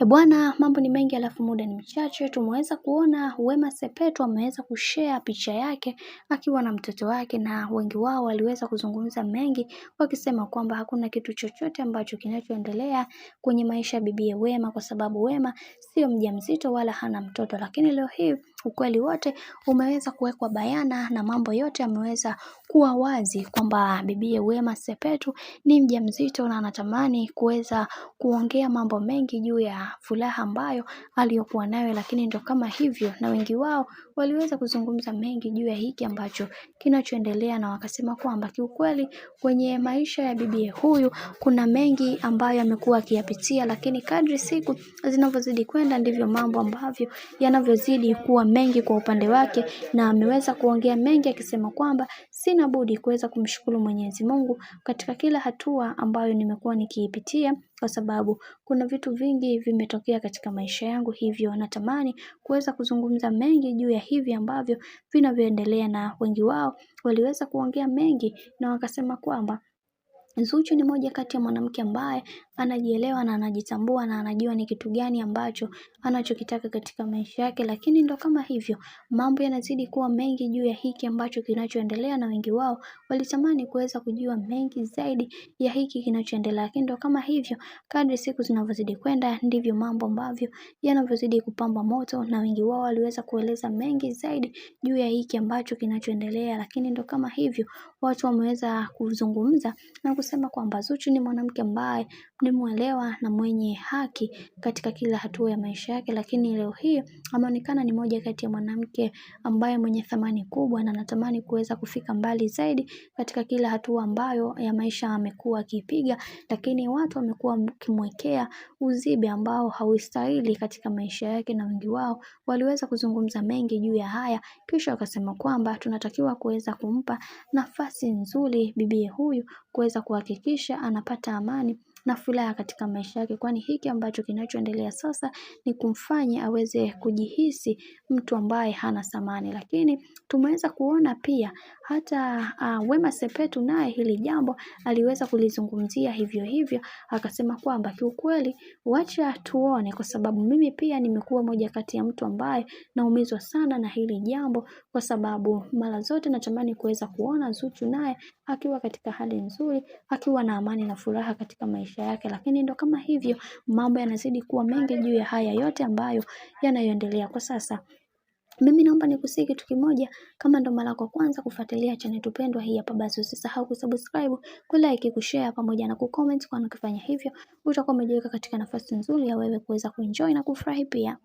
Bwana, mambo ni mengi alafu muda ni mchache. Tumeweza kuona Wema Sepetu ameweza kushare picha yake akiwa na mtoto wake, na wengi wao waliweza kuzungumza mengi wakisema kwamba hakuna kitu chochote ambacho kinachoendelea kwenye maisha ya bibi Wema, kwa sababu Wema sio mjamzito wala hana mtoto. Lakini leo hii ukweli wote umeweza kuwekwa bayana na mambo yote yameweza kuwa wazi kwamba bibi Wema Sepetu ni mjamzito na anatamani kuweza kuongea mambo mengi juu ya furaha ambayo aliyokuwa nayo, lakini ndo kama hivyo, na wengi wao waliweza kuzungumza mengi juu ya hiki ambacho kinachoendelea, na wakasema kwamba kiukweli kwenye maisha ya bibi huyu kuna mengi ambayo amekuwa akiyapitia, lakini kadri siku zinavyozidi kwenda ndivyo mambo ambavyo yanavyozidi kuwa mengi kwa upande wake, na ameweza kuongea mengi akisema kwamba sina budi kuweza kumshukuru Mwenyezi Mungu katika kila hatua ambayo nimekuwa nikiipitia, kwa sababu kuna vitu vingi vimetokea katika maisha yangu, hivyo natamani kuweza kuzungumza mengi juu ya hivi ambavyo vinavyoendelea. Na wengi wao waliweza kuongea mengi na wakasema kwamba Zuchu ni moja kati ya mwanamke ambaye anajielewa na anajitambua na anajua ni kitu gani ambacho anachokitaka katika maisha yake, lakini ndo kama hivyo mambo yanazidi kuwa mengi juu ya hiki ambacho kinachoendelea, na wengi wao walitamani kuweza kujua mengi zaidi ya hiki kinachoendelea, lakini ndo kama hivyo kadri siku zinavyozidi kwenda ndivyo mambo ambavyo yanavyozidi kupamba moto, na wengi wao waliweza kueleza mengi zaidi juu ya hiki ambacho kinachoendelea, lakini ndo kama hivyo watu wameweza kuzungumza na kusema kwamba Zuchu ni mwanamke ambaye ni muelewa na mwenye haki katika kila hatua ya maisha yake, lakini leo hii ameonekana ni moja kati ya mwanamke ambaye mwenye thamani kubwa na anatamani kuweza kufika mbali zaidi katika kila hatua ambayo ya maisha amekuwa akipiga, lakini watu wamekuwa kimwekea uzibe ambao haustahili katika maisha yake, na wengi wao waliweza kuzungumza mengi juu ya haya, kisha wakasema kwamba tunatakiwa kuweza kumpa nafasi nzuri bibi huyu kuweza kuhakikisha anapata amani na furaha katika maisha yake, kwani hiki ambacho kinachoendelea sasa ni kumfanya aweze kujihisi mtu ambaye hana thamani. Lakini tumeweza kuona pia hata Wema Sepetu naye hili jambo aliweza kulizungumzia hivyo hivyo, akasema kwamba kiukweli wacha tuone, kwa sababu mimi pia nimekuwa moja kati ya mtu ambaye naumizwa sana na hili jambo, kwa sababu mara zote natamani kuweza kuona Zuchu naye akiwa katika hali nzuri, akiwa na amani na furaha katika maisha yake, lakini ndo kama hivyo mambo yanazidi kuwa mengi juu ya haya yote ambayo yanayoendelea kwa sasa. Mimi naomba nikusihi kitu kimoja, kama ndo mara yako kwanza kufuatilia channel tupendwa hii hapa, basi usisahau kusubscribe, kulike, kushare pamoja na kucomment, kwa ukifanya hivyo utakuwa umejiweka katika nafasi nzuri ya wewe kuweza kuenjoy na kufurahi pia.